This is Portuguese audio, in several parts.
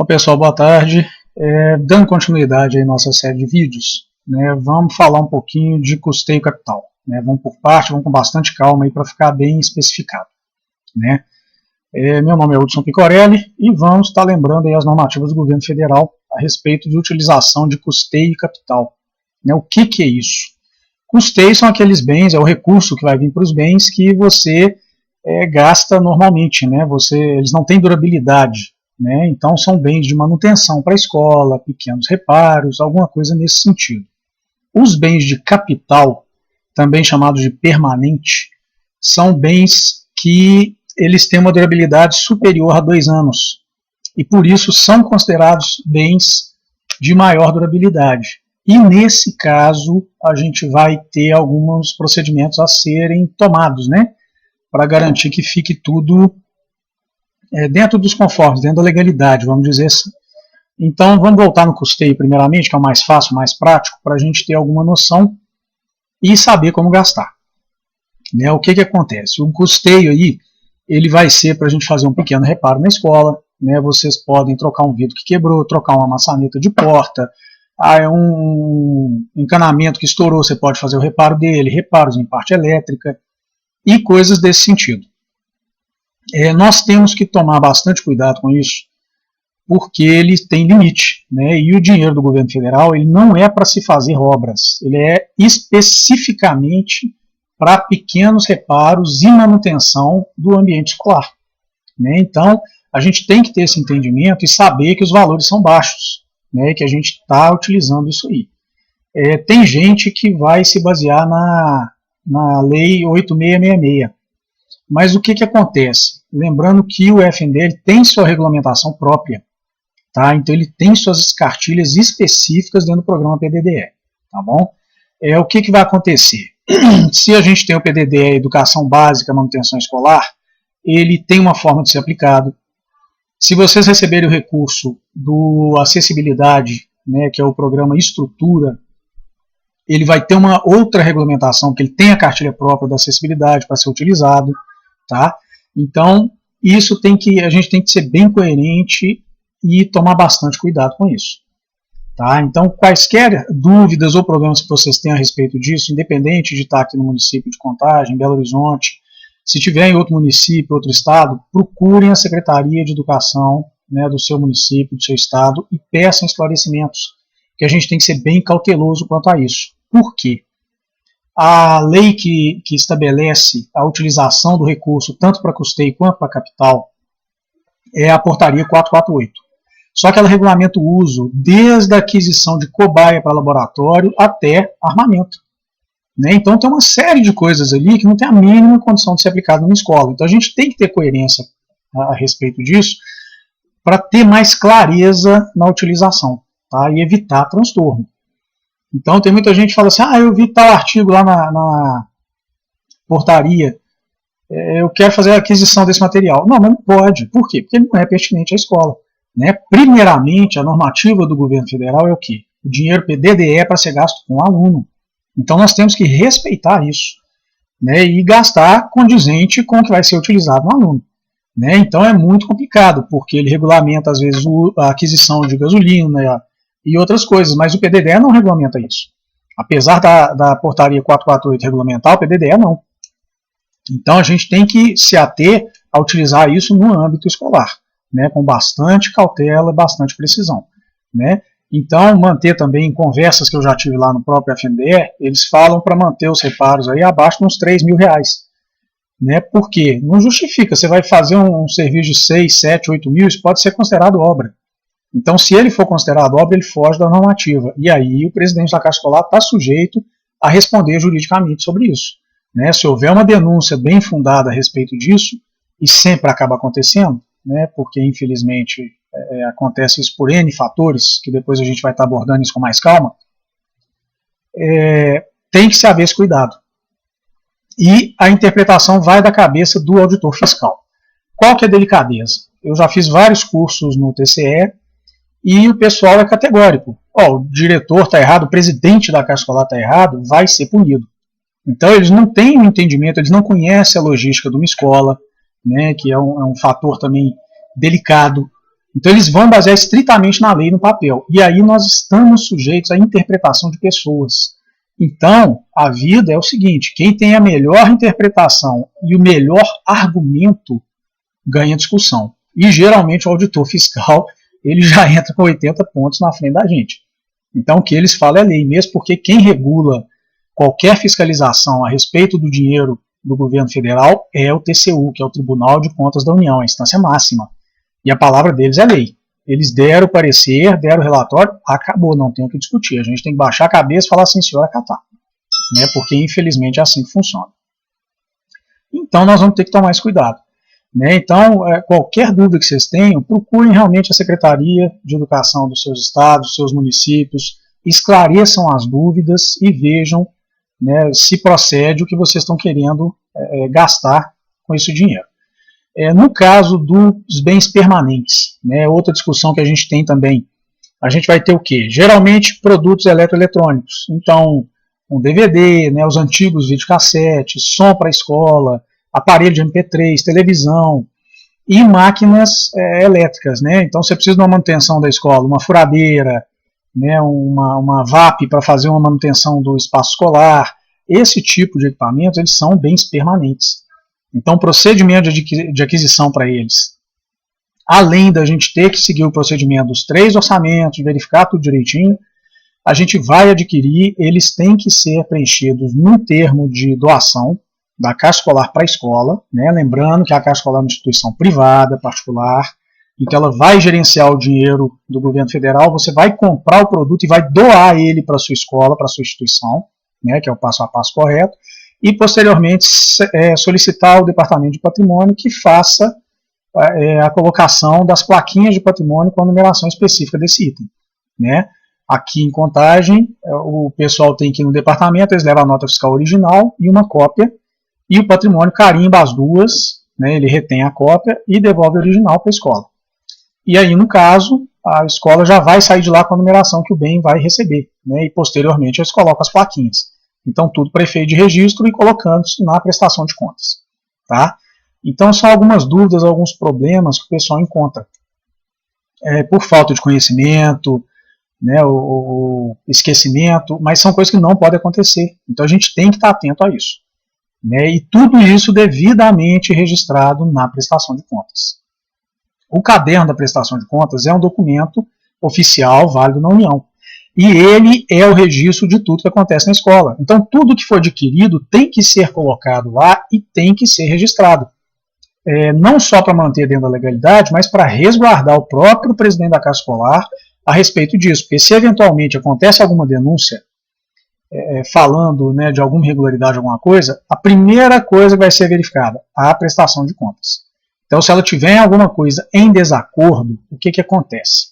Bom, pessoal, boa tarde. Dando continuidade à nossa série de vídeos, né, vamos falar um pouquinho de custeio capital. Né, vamos por parte, vamos com bastante calma para ficar bem especificado. Né. Meu nome é Hudson Picorelli e vamos estar lembrando aí as normativas do governo federal a respeito de utilização de custeio capital. Né, o que é isso? Custeio são aqueles bens, é o recurso que vai vir para os bens que você gasta normalmente. Né, eles não têm durabilidade. Né? Então são bens de manutenção para a escola, pequenos reparos, alguma coisa nesse sentido. Os bens de capital, também chamados de permanente, são bens que eles têm uma durabilidade superior a 2 anos e por isso são considerados bens de maior durabilidade. E nesse caso a gente vai ter alguns procedimentos a serem tomados, né? Para garantir que fique tudo dentro dos conformes, dentro da legalidade, vamos dizer assim. Então, vamos voltar no custeio primeiramente, que é o mais fácil, mais prático, para a gente ter alguma noção e saber como gastar. Né, o que acontece? O custeio aí, ele vai ser para a gente fazer um pequeno reparo na escola, né, vocês podem trocar um vidro que quebrou, trocar uma maçaneta de porta, um encanamento que estourou, você pode fazer o reparo dele, reparos em parte elétrica e coisas desse sentido. Nós temos que tomar bastante cuidado com isso, porque ele tem limite, né? E o dinheiro do governo federal ele não é para se fazer obras, ele é especificamente para pequenos reparos e manutenção do ambiente escolar. Né? Então, a gente tem que ter esse entendimento e saber que os valores são baixos, né? Que a gente está utilizando isso aí. Tem gente que vai se basear na Lei 8666, mas o que acontece? Lembrando que o FNDE tem sua regulamentação própria, tá? Então ele tem suas cartilhas específicas dentro do programa PDDE, tá bom? O que vai acontecer? Se a gente tem o PDDE, Educação Básica, Manutenção Escolar, ele tem uma forma de ser aplicado. Se vocês receberem o recurso do Acessibilidade, né, que é o programa Estrutura, ele vai ter uma outra regulamentação, porque ele tem a cartilha própria da acessibilidade para ser utilizado. Tá? Então, a gente tem que ser bem coerente e tomar bastante cuidado com isso. Tá? Então, quaisquer dúvidas ou problemas que vocês tenham a respeito disso, independente de estar aqui no município de Contagem, Belo Horizonte, se tiver em outro município, outro estado, procurem a Secretaria de Educação, né, do seu município, do seu estado, e peçam esclarecimentos, que a gente tem que ser bem cauteloso quanto a isso. Por quê? A lei que estabelece a utilização do recurso tanto para custeio quanto para capital é a portaria 448. Só que ela regulamenta o uso desde a aquisição de cobaia para laboratório até armamento. Né? Então tem uma série de coisas ali que não tem a mínima condição de ser aplicada numa escola. Então a gente tem que ter coerência a respeito disso para ter mais clareza na utilização, tá? E evitar transtorno. Então tem muita gente que fala assim, eu vi tal artigo lá na portaria, eu quero fazer a aquisição desse material. Não, mas não pode. Por quê? Porque ele não é pertinente à escola. Né? Primeiramente, a normativa do governo federal é o quê? O dinheiro PDDE é para ser gasto com o aluno. Então nós temos que respeitar isso, né? E gastar condizente com o que vai ser utilizado no aluno. Né? Então é muito complicado, porque ele regulamenta às vezes a aquisição de gasolina e outras coisas, mas o PDDE não regulamenta isso. Apesar da portaria 448 regulamentar, o PDDE não. Então a gente tem que se ater a utilizar isso no âmbito escolar, né, com bastante cautela, bastante precisão. Né? Então manter também conversas que eu já tive lá no próprio FNDE, eles falam para manter os reparos aí abaixo de uns R$3.000. Né? Por quê? Não justifica, você vai fazer um serviço de 6, 7, 8 mil, isso pode ser considerado obra. Então, se ele for considerado obra, ele foge da normativa. E aí o presidente da Caixa Escolar está sujeito a responder juridicamente sobre isso. Né? Se houver uma denúncia bem fundada a respeito disso, e sempre acaba acontecendo, né? Porque infelizmente acontece isso por N fatores, que depois a gente vai estar abordando isso com mais calma, tem que se haver esse cuidado. E a interpretação vai da cabeça do auditor fiscal. Qual que é a delicadeza? Eu já fiz vários cursos no TCE, e o pessoal é categórico. O diretor está errado, o presidente da Caixa Escolar está errado, vai ser punido. Então eles não têm um entendimento, eles não conhecem a logística de uma escola, né, que é um fator também delicado. Então eles vão basear estritamente na lei, no papel. E aí nós estamos sujeitos à interpretação de pessoas. Então, a vida é o seguinte, quem tem a melhor interpretação e o melhor argumento ganha discussão. E geralmente o auditor fiscal ele já entra com 80 pontos na frente da gente. Então o que eles falam é lei, mesmo porque quem regula qualquer fiscalização a respeito do dinheiro do governo federal é o TCU, que é o Tribunal de Contas da União, a instância máxima. E a palavra deles é lei. Eles deram o parecer, deram o relatório, acabou, não tem o que discutir. A gente tem que baixar a cabeça e falar assim, senhor, acatar. Né, porque infelizmente é assim que funciona. Então nós vamos ter que tomar esse cuidado. Né? Então, qualquer dúvida que vocês tenham, procurem realmente a Secretaria de Educação dos seus estados, dos seus municípios, esclareçam as dúvidas e vejam, né, se procede o que vocês estão querendo gastar com esse dinheiro. No caso dos bens permanentes, né, outra discussão que a gente tem também, a gente vai ter o quê? Geralmente produtos eletroeletrônicos, então um DVD, né, os antigos videocassetes, som para a escola, aparelho de MP3, televisão e máquinas elétricas, né? Então você precisa de uma manutenção da escola, uma furadeira, né, uma VAP para fazer uma manutenção do espaço escolar. Esse tipo de equipamentos eles são bens permanentes. Então o procedimento de aquisição para eles, além da gente ter que seguir o procedimento dos 3 orçamentos, verificar tudo direitinho, a gente vai adquirir, eles têm que ser preenchidos num termo de doação da Caixa Escolar para a escola, né? Lembrando que a Caixa Escolar é uma instituição privada, particular, então ela vai gerenciar o dinheiro do governo federal, você vai comprar o produto e vai doar ele para a sua escola, para a sua instituição, né? Que é o passo a passo correto, e posteriormente solicitar ao Departamento de Patrimônio que faça a colocação das plaquinhas de patrimônio com a numeração específica desse item. Né? Aqui em Contagem, o pessoal tem que ir no departamento, eles levam a nota fiscal original e uma cópia, e o patrimônio carimba as duas, né, ele retém a cópia e devolve o original para a escola. E aí, no caso, a escola já vai sair de lá com a numeração que o bem vai receber, né, e posteriormente eles colocam as plaquinhas. Então, tudo para efeito de registro e colocando-se na prestação de contas. Tá? Então, são algumas dúvidas, alguns problemas que o pessoal encontra. Por falta de conhecimento, né, o esquecimento, mas são coisas que não podem acontecer. Então, a gente tem que estar atento a isso. Né, e tudo isso devidamente registrado na prestação de contas. O caderno da prestação de contas é um documento oficial, válido na União. E ele é o registro de tudo que acontece na escola. Então, tudo que for adquirido tem que ser colocado lá e tem que ser registrado. Não só para manter dentro da legalidade, mas para resguardar o próprio presidente da Caixa Escolar a respeito disso. Porque se eventualmente acontece alguma denúncia falando, né, de alguma irregularidade, alguma coisa, a primeira coisa que vai ser verificada, a prestação de contas. Então, se ela tiver alguma coisa em desacordo, o que acontece?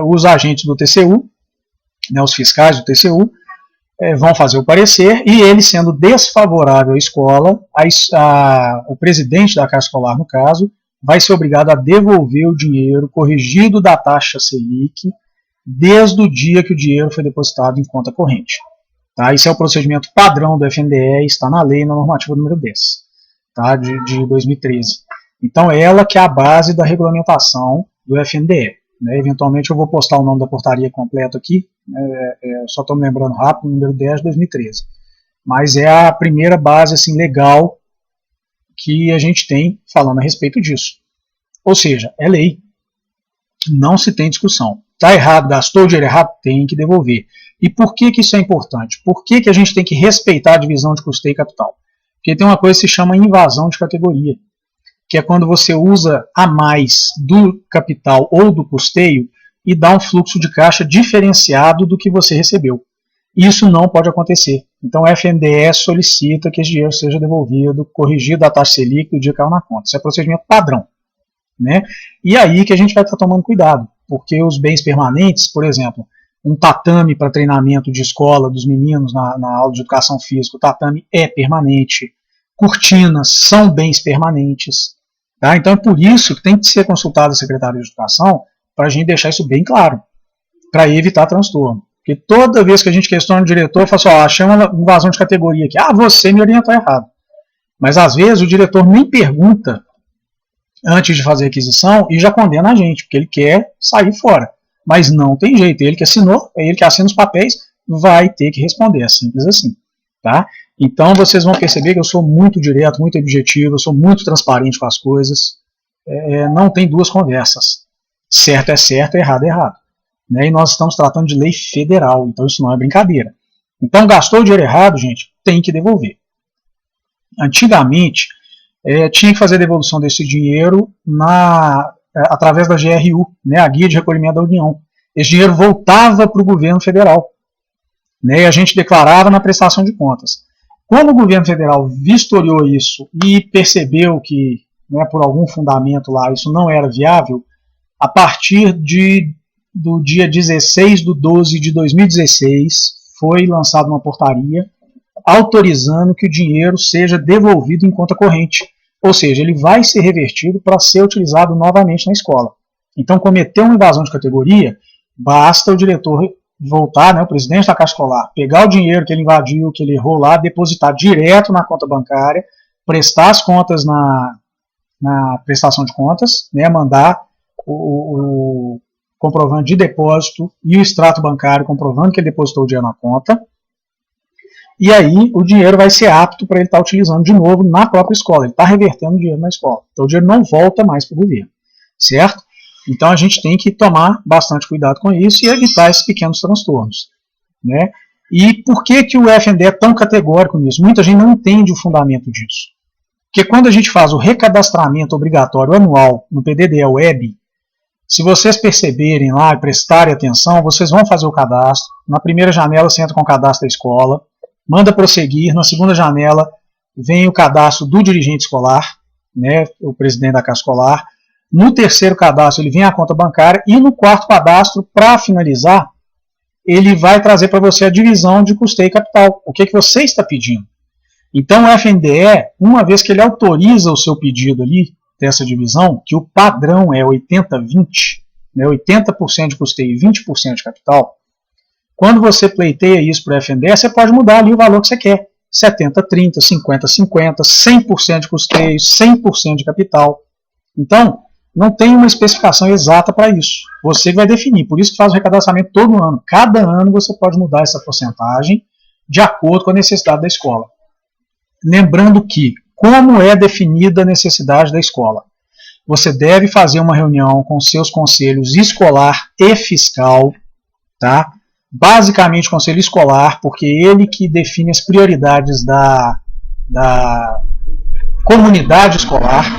Os agentes do TCU, né, os fiscais do TCU, vão fazer o parecer, e ele sendo desfavorável à escola, o presidente da Caixa Escolar, no caso, vai ser obrigado a devolver o dinheiro corrigido da taxa Selic, desde o dia que o dinheiro foi depositado em conta corrente. Tá? Esse é o procedimento padrão do FNDE, está na lei, na normativa número 10, tá? de 2013. Então, ela que é a base da regulamentação do FNDE. Né? Eventualmente eu vou postar o nome da portaria completo aqui, só estou me lembrando rápido, número 10 de 2013. Mas é a primeira base assim, legal que a gente tem falando a respeito disso. Ou seja, é lei. Não se tem discussão. Está errado, gastou o dinheiro errado, tem que devolver. E por que isso é importante? Por que a gente tem que respeitar a divisão de custeio e capital? Porque tem uma coisa que se chama invasão de categoria, que é quando você usa a mais do capital ou do custeio e dá um fluxo de caixa diferenciado do que você recebeu. Isso não pode acontecer. Então o FNDE solicita que esse dinheiro seja devolvido, corrigido a taxa Selic o dia que caiu na conta. Isso é procedimento padrão. Né? E aí que a gente vai estar tomando cuidado, porque os bens permanentes, por exemplo, um tatame para treinamento de escola dos meninos na aula de educação física, o tatame é permanente, cortinas são bens permanentes. Tá? Então é por isso que tem que ser consultado a Secretaria de Educação para a gente deixar isso bem claro, para evitar transtorno. Porque toda vez que a gente questiona o diretor, fala assim, achei uma invasão de categoria aqui, você me orientou errado. Mas às vezes o diretor nem pergunta antes de fazer a aquisição e já condena a gente, porque ele quer sair fora. Mas não tem jeito, ele que assinou, é ele que assina os papéis, vai ter que responder, é simples assim. Tá? Então vocês vão perceber que eu sou muito direto, muito objetivo, eu sou muito transparente com as coisas, não tem duas conversas. Certo é certo, errado é errado. Né? E nós estamos tratando de lei federal, então isso não é brincadeira. Então gastou o dinheiro errado, gente, tem que devolver. Antigamente, tinha que fazer a devolução desse dinheiro através da GRU, né, a Guia de Recolhimento da União. Esse dinheiro voltava para o governo federal, né, e a gente declarava na prestação de contas. Quando o governo federal vistoriou isso e percebeu que, né, por algum fundamento lá, isso não era viável, a partir do dia 16/12/2016, foi lançada uma portaria autorizando que o dinheiro seja devolvido em conta corrente. Ou seja, ele vai ser revertido para ser utilizado novamente na escola. Então, cometeu uma invasão de categoria, basta o diretor voltar, né, o presidente da Caixa Escolar, pegar o dinheiro que ele invadiu, que ele errou lá, depositar direto na conta bancária, prestar as contas na prestação de contas, né, mandar o comprovante de depósito e o extrato bancário comprovando que ele depositou o dinheiro na conta, e aí o dinheiro vai ser apto para ele estar utilizando de novo na própria escola. Ele está revertendo o dinheiro na escola. Então o dinheiro não volta mais para o governo. Certo? Então a gente tem que tomar bastante cuidado com isso e evitar esses pequenos transtornos. Né? E por que o FNDE é tão categórico nisso? Muita gente não entende o fundamento disso. Porque quando a gente faz o recadastramento obrigatório anual no PDD Web, se vocês perceberem lá e prestarem atenção, vocês vão fazer o cadastro. Na primeira janela você entra com o cadastro da escola, manda prosseguir, na segunda janela vem o cadastro do dirigente escolar, né, o presidente da Caixa Escolar, no terceiro cadastro ele vem a conta bancária e no quarto cadastro, para finalizar, ele vai trazer para você a divisão de custeio e capital, o que você está pedindo. Então o FNDE, uma vez que ele autoriza o seu pedido ali, dessa divisão, que o padrão é 80-20, né, 80% de custeio e 20% de capital, quando você pleiteia isso para o FNDE, você pode mudar ali o valor que você quer. 70-30, 50-50, 100% de custeio, 100% de capital. Então, não tem uma especificação exata para isso. Você vai definir, por isso que faz o recadastramento todo ano. Cada ano você pode mudar essa porcentagem de acordo com a necessidade da escola. Lembrando que, como é definida a necessidade da escola? Você deve fazer uma reunião com seus conselhos escolar e fiscal, tá? Basicamente conselho escolar, porque ele que define as prioridades da comunidade escolar,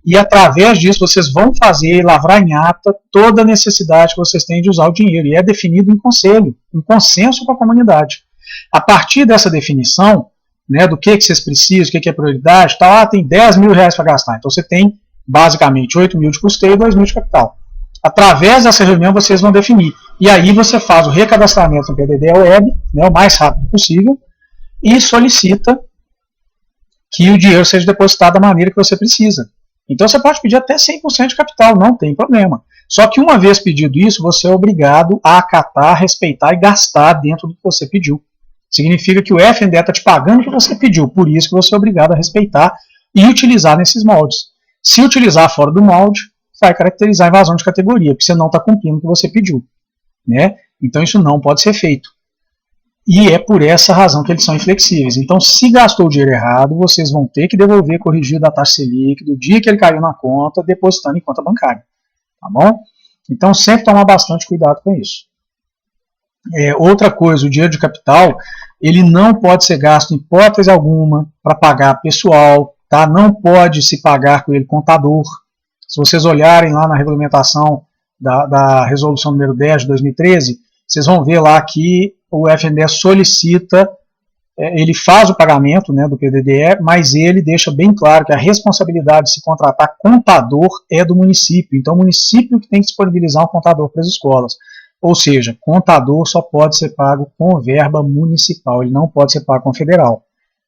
e através disso vocês vão fazer, lavrar em ata toda a necessidade que vocês têm de usar o dinheiro, e é definido em conselho, em consenso com a comunidade. A partir dessa definição, né, do que vocês precisam, o que é prioridade, tá, tem 10 mil reais para gastar, então você tem basicamente 8 mil de custeio e 2 mil de capital. Através dessa reunião vocês vão definir. E aí você faz o recadastramento no PDD Web, né, o mais rápido possível, e solicita que o dinheiro seja depositado da maneira que você precisa. Então você pode pedir até 100% de capital, não tem problema. Só que uma vez pedido isso, você é obrigado a acatar, respeitar e gastar dentro do que você pediu. Significa que o FNDE está te pagando o que você pediu, por isso que você é obrigado a respeitar e utilizar nesses moldes. Se utilizar fora do molde, vai caracterizar a invasão de categoria, porque você não está cumprindo o que você pediu. Né? Então isso não pode ser feito. E é por essa razão que eles são inflexíveis. Então, se gastou o dinheiro errado, vocês vão ter que devolver corrigido da taxa Selic do dia que ele caiu na conta, depositando em conta bancária. Tá bom? Então, sempre tomar bastante cuidado com isso. Outra coisa, o dinheiro de capital, ele não pode ser gasto em hipótese alguma para pagar pessoal, tá? Não pode se pagar com ele contador. Se vocês olharem lá na regulamentação da resolução número 10 de 2013, vocês vão ver lá que o FNDE solicita, ele faz o pagamento, né, do PDDE, mas ele deixa bem claro que a responsabilidade de se contratar contador é do município. Então, o município que tem que disponibilizar um contador para as escolas. Ou seja, contador só pode ser pago com verba municipal, ele não pode ser pago com federal.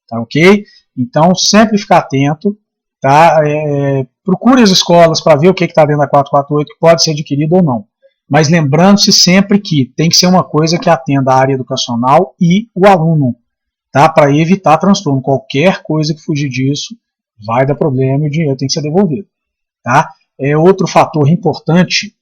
Tá ok? Então, sempre ficar atento. Tá? Procure as escolas para ver o que está dentro da 448, que pode ser adquirido ou não. Mas lembrando-se sempre que tem que ser uma coisa que atenda a área educacional e o aluno, tá? Para evitar transtorno. Qualquer coisa que fugir disso vai dar problema e o dinheiro tem que ser devolvido. Tá? Outro fator importante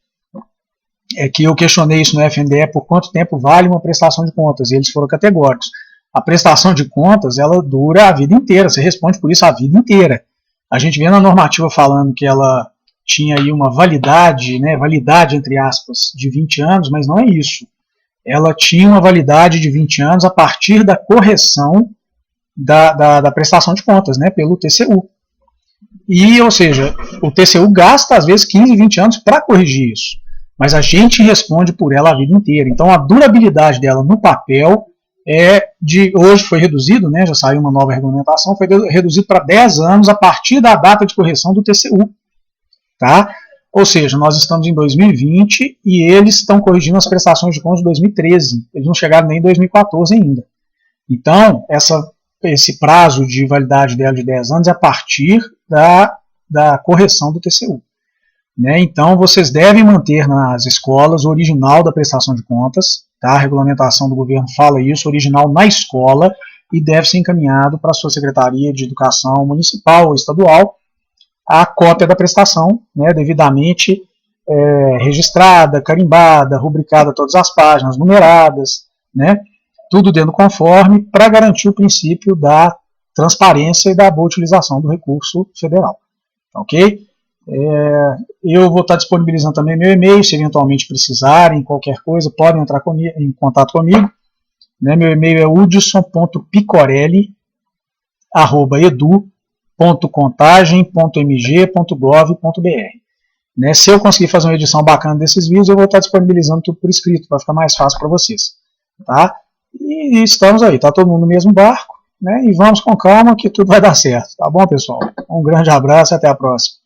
é que eu questionei isso no FNDE, por quanto tempo vale uma prestação de contas, e eles foram categóricos. A prestação de contas, ela dura a vida inteira, você responde por isso a vida inteira. A gente vê na normativa falando que ela tinha aí uma validade, né, validade entre aspas, de 20 anos, mas não é isso. Ela tinha uma validade de 20 anos a partir da correção da prestação de contas, né, pelo TCU. E, ou seja, o TCU gasta às vezes 15, 20 anos para corrigir isso, mas a gente responde por ela a vida inteira. Então a durabilidade dela no papel hoje foi reduzido, né, já saiu uma nova regulamentação, foi reduzido para 10 anos a partir da data de correção do TCU. Tá? Ou seja, nós estamos em 2020 e eles estão corrigindo as prestações de contas de 2013. Eles não chegaram nem em 2014 ainda. Então, esse prazo de validade dela de 10 anos é a partir da correção do TCU. Né? Então, vocês devem manter nas escolas o original da prestação de contas. Tá? A regulamentação do governo fala isso, original na escola, e deve ser encaminhado para a sua Secretaria de Educação Municipal ou Estadual a cópia da prestação, né, devidamente registrada, carimbada, rubricada todas as páginas, numeradas, né, tudo dentro do conforme, para garantir o princípio da transparência e da boa utilização do recurso federal. Ok? Eu vou estar disponibilizando também meu e-mail, se eventualmente precisarem, qualquer coisa, podem entrar em contato comigo. Né, meu e-mail é hudson.picorelli@edu.contagem.mg.gov.br. Né, se eu conseguir fazer uma edição bacana desses vídeos, eu vou estar disponibilizando tudo por escrito, para ficar mais fácil para vocês. Tá? E estamos aí, está todo mundo no mesmo barco, né, e vamos com calma que tudo vai dar certo. Tá bom, pessoal? Um grande abraço e até a próxima.